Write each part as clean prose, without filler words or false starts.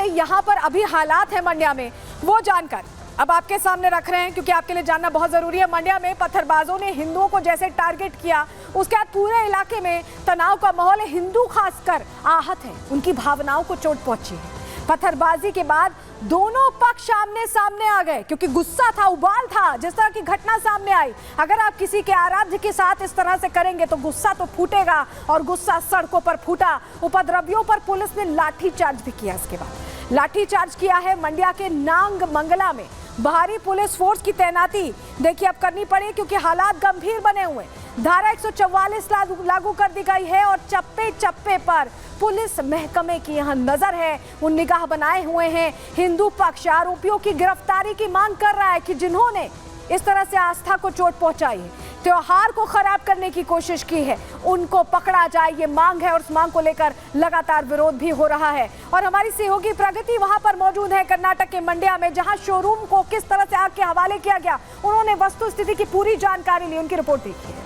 से यहाँ पर अभी हालात है मंड्या में वो जानकर अब आपके सामने रख रहे हैं, क्योंकि आपके लिए जानना बहुत जरूरी है। मंड्या में पत्थरबाजों ने हिंदुओं को जैसे टारगेट किया, उसके बाद पूरे इलाके में तनाव का माहौल है। हिंदू खासकर आहत हैं, उनकी भावनाओं को चोट पहुंची है। पत्थरबाजी के बाद दोनों पक्ष आमने सामने आ गए, क्योंकि गुस्सा था, उबाल था जिस तरह की घटना सामने आई। अगर आप किसी के आराध्य के साथ इस तरह से करेंगे तो गुस्सा तो फूटेगा, और गुस्सा सड़कों पर फूटा। उपद्रवियों पर पुलिस ने लाठीचार्ज भी किया। इसके बाद लाठीचार्ज किया है मंड्या के नांग मंगला में। भारी पुलिस फोर्स की तैनाती देखिए अब करनी पड़ी, क्योंकि हालात गंभीर बने हुए। धारा 144 लागू कर दी गई है और चप्पे चप्पे पर पुलिस महकमे की यहां नजर है। वो निगाह बनाए हुए हैं। हिंदू पक्ष आरोपियों की गिरफ्तारी की मांग कर रहा है कि जिन्होंने इस तरह से आस्था को चोट पहुंचाई है, त्योहार को खराब करने की कोशिश की है, उनको पकड़ा जाए, ये मांग है। और उस मांग को लेकर लगातार विरोध भी हो रहा है। और हमारी सहयोगी प्रगति वहां पर मौजूद है कर्नाटक के मंड्या में, जहां शोरूम को किस तरह से आग के हवाले किया गया, उन्होंने वस्तु स्थिति की पूरी जानकारी ली। उनकी रिपोर्ट देखिए।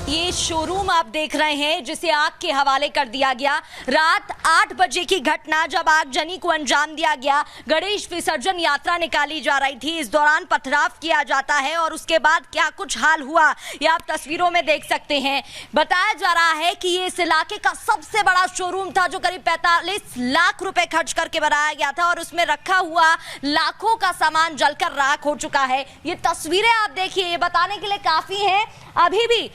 ये शोरूम आप देख रहे हैं जिसे आग के हवाले कर दिया गया। रात 8 बजे की घटना, जब आगजनी को अंजाम दिया गया। गणेश विसर्जन यात्रा निकाली जा रही थी, इस दौरान पथराव किया जाता है और उसके बाद क्या कुछ हाल हुआ ये आप तस्वीरों में देख सकते हैं। बताया जा रहा है कि ये इस इलाके का सबसे बड़ा शोरूम था, जो करीब 45 लाख रुपए खर्च करके बनाया गया था, और उसमें रखा हुआ लाखों का सामान जलकर राख हो चुका है। ये तस्वीरें आप देखिए, ये बताने के लिए काफी है। अभी भी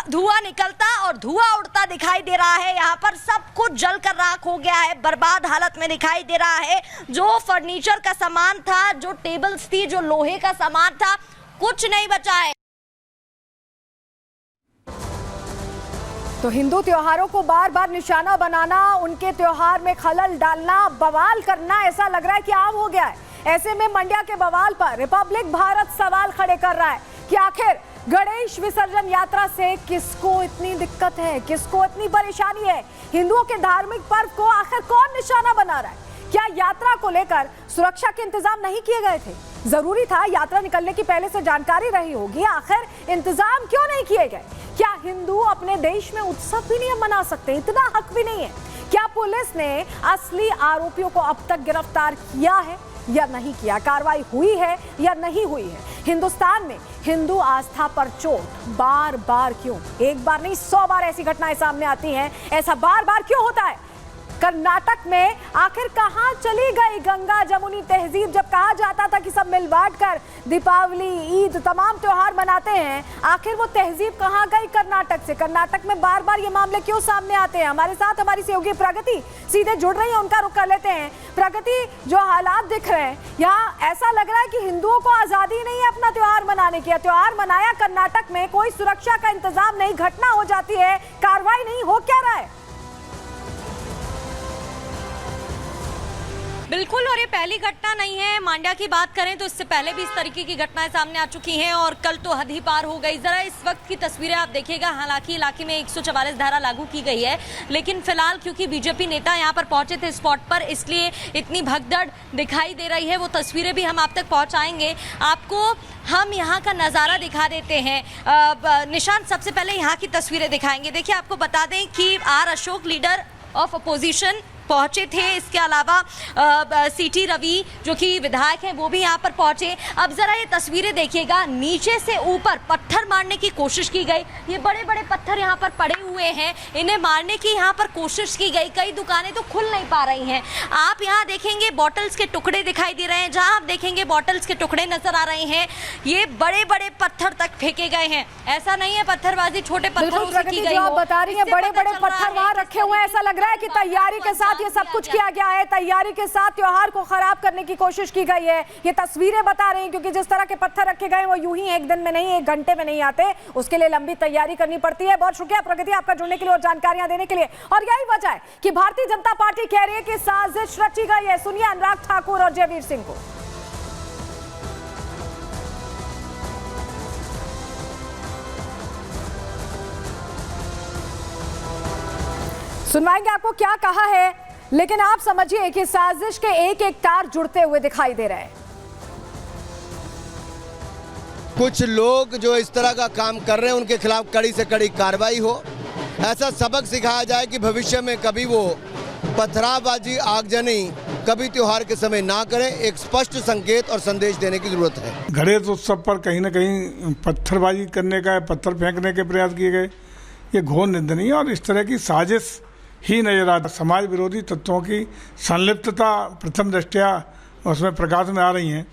धुआं निकलता और धुआं उड़ता दिखाई दे रहा है। यहाँ पर सब कुछ जलकर राख हो गया है, बर्बाद हालत में दिखाई दे रहा है। जो फर्नीचर का सामान था, जो टेबल्स थी, जो लोहे का सामान था, कुछ नहीं बचा है। तो हिंदू त्योहारों को बार बार निशाना बनाना, उनके त्योहार में खलल डालना, बवाल करना, ऐसा लग रहा है कि आम हो गया है। ऐसे में मंड्या के बवाल पर रिपब्लिक भारत सवाल खड़े कर रहा है कि आखिर गणेश विसर्जन यात्रा से किसको इतनी दिक्कत है, किसको इतनी परेशानी है। हिंदुओं के धार्मिक पर्व को आखिर कौन निशाना बना रहा है? क्या यात्रा को लेकर सुरक्षा के इंतजाम नहीं किए गए थे? जरूरी था, यात्रा निकलने की पहले से जानकारी रही होगी। आखिर इंतजाम क्यों नहीं किए गए? क्या हिंदू अपने देश में उत्सव भी नहीं मना सकते? इतना हक भी नहीं है? क्या पुलिस ने असली आरोपियों को अब तक गिरफ्तार किया है या नहीं किया? कार्रवाई हुई है या नहीं हुई है? हिंदुस्तान में हिंदू आस्था पर चोट बार बार क्यों? एक बार नहीं, 100 बार ऐसी घटनाएं सामने आती हैं। ऐसा बार बार क्यों होता है? कर्नाटक में आखिर कहां चली गई गंगा जमुनी तहजीब? जब कहा जाता था कि सब मिल बांट कर दीपावली, ईद, तमाम त्योहार मनाते हैं, आखिर वो तहजीब कहां गई कर्नाटक से? कर्नाटक में बार बार ये मामले क्यों सामने आते हैं? हमारे साथ हमारी सहयोगी प्रगति सीधे जुड़ रही है, उनका रुख कर लेते हैं। प्रगति, जो हालात दिख रहे हैं यहाँ, ऐसा लग रहा है कि हिंदुओं को आजादी नहीं है अपना त्योहार मनाने की। त्योहार मनाया कर्नाटक में, कोई सुरक्षा का इंतजाम नहीं, घटना हो जाती है, कार्रवाई नहीं, हो क्या रहा है? बिल्कुल, और ये पहली घटना नहीं है। मांड्या की बात करें तो इससे पहले भी इस तरीके की घटनाएं सामने आ चुकी हैं, और कल तो हद ही पार हो गई। जरा इस वक्त की तस्वीरें आप देखिएगा। हालांकि इलाके में 144 धारा लागू की गई है, लेकिन फिलहाल क्योंकि बीजेपी नेता यहां पर पहुंचे थे स्पॉट पर, इसलिए इतनी भगदड़ दिखाई दे रही है। वो तस्वीरें भी हम आप तक पहुंचाएंगे। आपको हम यहाँ का नज़ारा दिखा देते हैं। निशान, सबसे पहले यहाँ की तस्वीरें दिखाएंगे। देखिए, आपको बता दें कि R Ashok, leader of opposition, पहुंचे थे। इसके अलावा सीटी रवि जो कि विधायक हैं, वो भी यहाँ पर पहुंचे। अब जरा ये तस्वीरें देखिएगा, नीचे से ऊपर पत्थर मारने की कोशिश की गई। ये बड़े बड़े पत्थर यहाँ पर पड़े हुए हैं, इन्हें मारने की यहाँ पर कोशिश की गई। कई दुकानें तो खुल नहीं पा रही हैं। आप यहाँ देखेंगे बॉटल्स के टुकड़े दिखाई दे रहे हैं। जहाँ आप देखेंगे बॉटल्स के टुकड़े नजर आ रहे हैं। ये बड़े बड़े पत्थर तक फेंके गए हैं। ऐसा नहीं है पत्थरबाजी छोटे पत्थरों से की गई हो। आप बता रही हैं बड़े बड़े पत्थर वहाँ रखे हुए हैं। ऐसा लग रहा है कि तैयारी के साथ ये सब कुछ किया गया है, तैयारी के साथ त्योहार को खराब करने की कोशिश की गई है। ये तस्वीरें बता रही हैं, क्योंकि जिस तरह के पत्थर रखे गए वो यूं ही एक दिन में नहीं, एक घंटे में नहीं आते, उसके लिए लंबी तैयारी करनी पड़ती है। बहुत शुक्रिया प्रगति आपका जुड़ने के लिए और जानकारियां देने के लिए। और यही वजह है कि भारतीय जनता पार्टी कह रही है कि साजिश रची गई है। सुनिए अनुराग ठाकुर और जयवीर सिंह को। सुनवाएंगे आपको क्या कहा है, लेकिन आप समझिए कि साजिश के एक एक तार जुड़ते हुए दिखाई दे रहे हैं। कुछ लोग जो इस तरह का काम कर रहे हैं उनके खिलाफ कड़ी से कड़ी कार्रवाई हो, ऐसा सबक सिखाया जाए कि भविष्य में कभी वो पथराबाजी, आगजनी कभी त्योहार के समय ना करें। एक स्पष्ट संकेत और संदेश देने की जरूरत है। गणेश उत्सव पर कहीं न कहीं पत्थरबाजी करने का, पत्थर फेंकने के प्रयास किए गए, ये घोर निंदनीय और इस तरह की साजिश ही नजर आता। समाज विरोधी तत्वों की संलिप्तता प्रथम दृष्टया उसमें प्रकाश में आ रही है।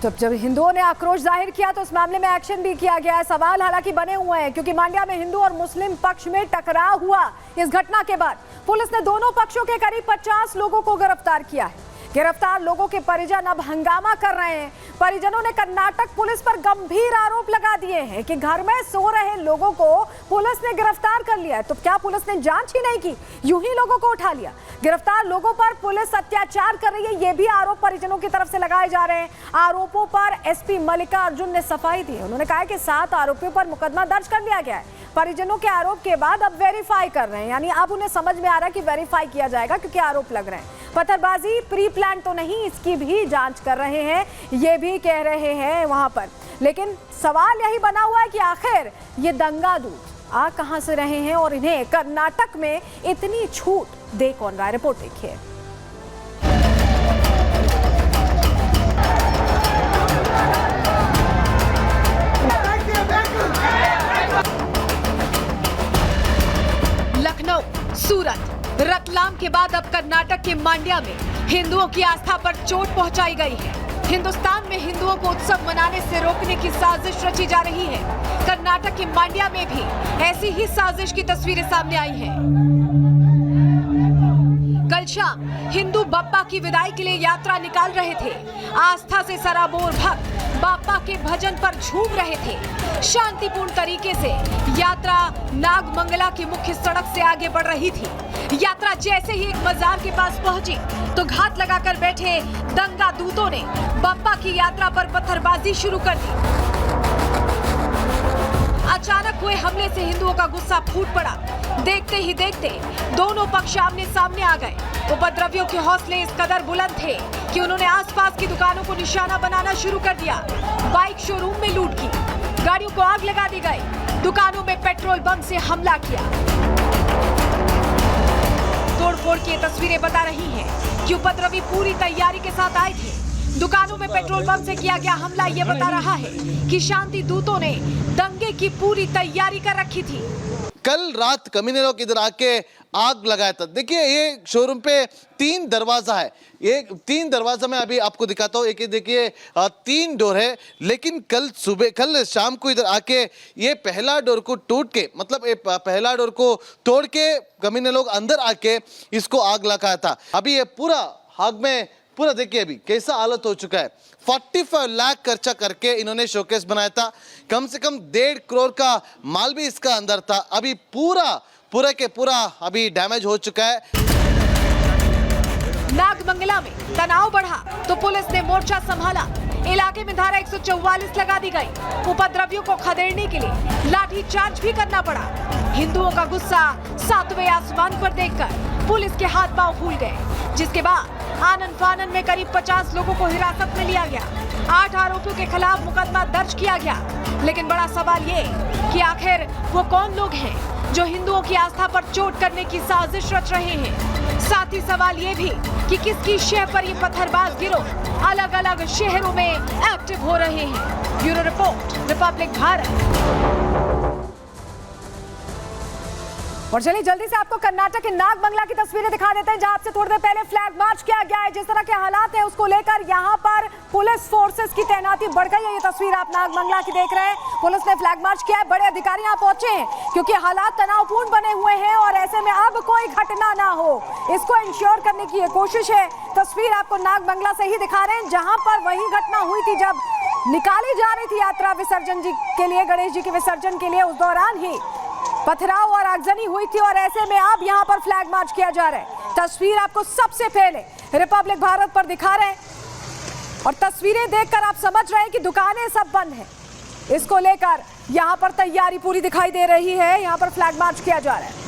तो जब हिंदुओं ने आक्रोश जाहिर किया तो इस मामले में एक्शन भी किया गया है। सवाल हालांकि बने हुए हैं क्योंकि मांड्या में हिंदू और मुस्लिम पक्ष में टकराव हुआ। इस घटना के बाद पुलिस ने दोनों पक्षों के करीब 50 लोगों को गिरफ्तार किया है। गिरफ्तार लोगों के परिजन अब हंगामा कर रहे हैं। परिजनों ने कर्नाटक पुलिस पर गंभीर आरोप लगा दिए हैं कि घर में सो रहे लोगों को पुलिस ने गिरफ्तार कर लिया है। तो क्या पुलिस ने जांच ही नहीं की, यूं ही लोगों को उठा लिया? गिरफ्तार लोगों पर पुलिस अत्याचार कर रही है, ये भी आरोप परिजनों की तरफ से लगाए जा रहे हैं। आरोपों पर एसपी मल्लिका अर्जुन ने सफाई दी। उन्होंने कहा कि 7 आरोपियों पर मुकदमा दर्ज कर लिया गया है। परिजनों के आरोप के बाद अब वेरीफाई कर रहे हैं, यानी अब उन्हें समझ में आ रहा है कि वेरीफाई किया जाएगा क्योंकि आरोप लग रहे हैं। पत्थरबाजी प्री प्लान तो नहीं, इसकी भी जांच कर रहे हैं, ये भी कह रहे हैं वहां पर। लेकिन सवाल यही बना हुआ है कि आखिर ये दंगा दूत आ कहां से रहे हैं और इन्हें कर्नाटक में इतनी छूट दे कौन रहा है? रिपोर्ट देखिए। लखनऊ, सूरत, रतलाम के बाद अब कर्नाटक के मांड्या में हिंदुओं की आस्था पर चोट पहुंचाई गई है। हिंदुस्तान में हिंदुओं को उत्सव मनाने से रोकने की साजिश रची जा रही है। कर्नाटक के मांड्या में भी ऐसी ही साजिश की तस्वीरें सामने आई हैं। कल शाम हिंदू बाप्पा की विदाई के लिए यात्रा निकाल रहे थे। आस्था से सराबोर भक्त बाप्पा के भजन पर झूम रहे थे। शांतिपूर्ण तरीके से यात्रा नागमंगला की मुख्य सड़क से आगे बढ़ रही थी। यात्रा जैसे ही एक मजार के पास पहुंची तो घात लगाकर बैठे दंगा दूतों ने बाप्पा की यात्रा पर पत्थरबाजी शुरू कर दी। अचानक हुए हमले से हिंदुओं का गुस्सा फूट पड़ा। देखते ही देखते दोनों पक्ष आमने सामने आ गए। उपद्रवियों के हौसले इस कदर बुलंद थे कि उन्होंने आसपास की दुकानों को निशाना बनाना शुरू कर दिया। बाइक शोरूम में लूट की, गाड़ियों को आग लगा दी गई, दुकानों में पेट्रोल बम से हमला किया। तोड़फोड़ की तस्वीरें बता रही हैं कि उपद्रवी पूरी तैयारी के साथ आए थे। दुकानों में पेट्रोल बम से किया गया हमला ये बता रहा है कि शांति दूतों ने दंगे की पूरी तैयारी कर रखी थी। कल रात कमीने लोग इधर आके आग लगाया था। देखिए ये शोरूम पे 3 दरवाजा है। ये 3 दरवाजा मैं अभी आपको दिखाता हूँ। एक देखिए 3 डोर है, लेकिन कल शाम को इधर आके ये पहला डोर को टूट के, मतलब ये पहला डोर को तोड़ के कमीने लोग अंदर आके इसको आग लगाया था। अभी ये पूरा आग में पूरा देखिए अभी कैसा हालत हो चुका है। 45 लाख खर्चा करके इन्होंने शोकेस बनाया था। कम से कम 1.5 करोड़ का माल भी इसका अंदर था। अभी पूरा के पूरा अभी डैमेज हो चुका है। नागमंगला में तनाव बढ़ा तो पुलिस ने मोर्चा संभाला। इलाके में धारा 144 लगा दी गई। उपद्रवियों को खदेड़ने के लिए लाठी चार्ज भी करना पड़ा। हिंदुओं का गुस्सा 7वें आसमान पर देखकर पुलिस के हाथ पांव फूल गए, जिसके बाद आनन फानन में करीब 50 लोगों को हिरासत में लिया गया। 8 आरोपियों के खिलाफ मुकदमा दर्ज किया गया। लेकिन बड़ा सवाल ये कि आखिर वो कौन लोग हैं जो हिंदुओं की आस्था पर चोट करने की साजिश रच रहे हैं। साथ ही सवाल ये भी कि किसकी शह पर ये पत्थरबाज गिरोह अलग अलग शहरों में एक्टिव हो रहे हैं। Bureau report, Republic Bharat. और चलिए जल्दी से आपको कर्नाटक के नागमंगला की तस्वीरें दिखा देते हैं, जहां से थोड़ी देर पहले फ्लैग मार्च किया गया है। जिस तरह के हालात हैं उसको लेकर यहां पर पुलिस फोर्सेस की तैनाती बढ़ गई है। ये तस्वीर आप नागमंगला की देख रहे हैं। पुलिस ने फ्लैग मार्च किया है, बड़े अधिकारी यहां पहुंचे हैं क्योंकि हालात तनावपूर्ण बने हुए हैं और ऐसे में अब कोई घटना ना हो, इसको इंश्योर करने की ये कोशिश है। तस्वीर आपको नागमंगला से ही दिखा रहे हैं, जहां पर वही घटना हुई थी जब निकाली जा रही थी यात्रा विसर्जन जी के लिए, गणेश जी के विसर्जन के लिए। उस दौरान ही पथराव और आगजनी हुई थी और ऐसे में अब यहां पर फ्लैग मार्च किया जा रहा है। तस्वीर आपको सबसे पहले रिपब्लिक भारत पर दिखा रहे हैं और तस्वीरें देखकर आप समझ रहे हैं कि दुकानें सब बंद हैं। इसको लेकर यहां पर तैयारी पूरी दिखाई दे रही है। यहां पर फ्लैग मार्च किया जा रहा है।